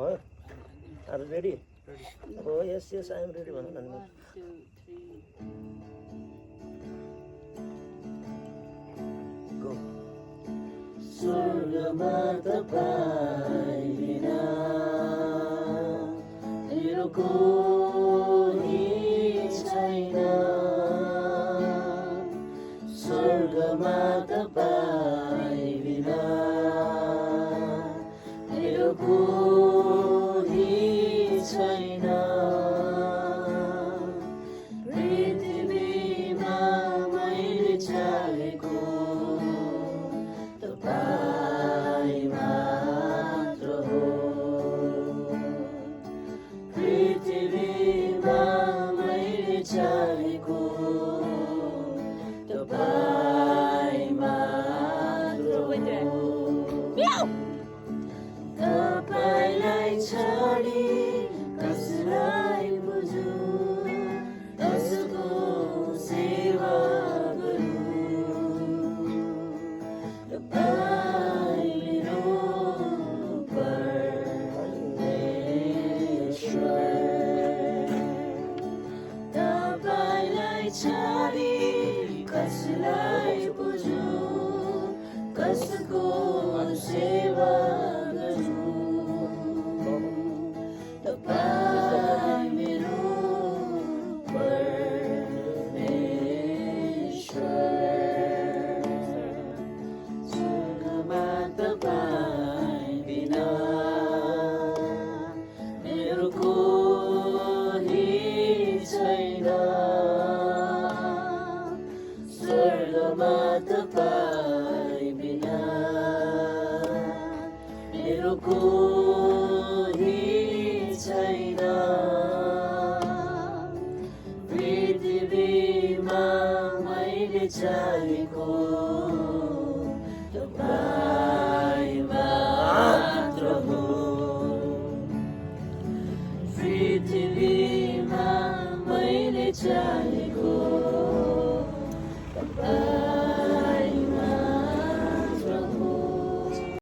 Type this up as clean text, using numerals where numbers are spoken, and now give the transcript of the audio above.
भयो are ready अब यस yes I am ready भनौँ न गो स्वर्गमा तपाईँ बिना मेरो कोही छैन स्वर्गमा तपाईँ बिना मेरो कोही छैन पृथ्वीमा मैले चाहेको तपाईँ मात्र हो पृथ्वीमा मैले चाहेको तपाईँ मात्र हो तपाईँलाई छाडी कसलाई बुझौँ कसको सेवा गरौँ तपाईँ मेरो परमेश्वर तपाईँलाई छाडी कसलाई बुझौँ कसको सेवा स्वर्गमा तपाईँ बिना मेरो कोही छैन पृथ्वीमा मैले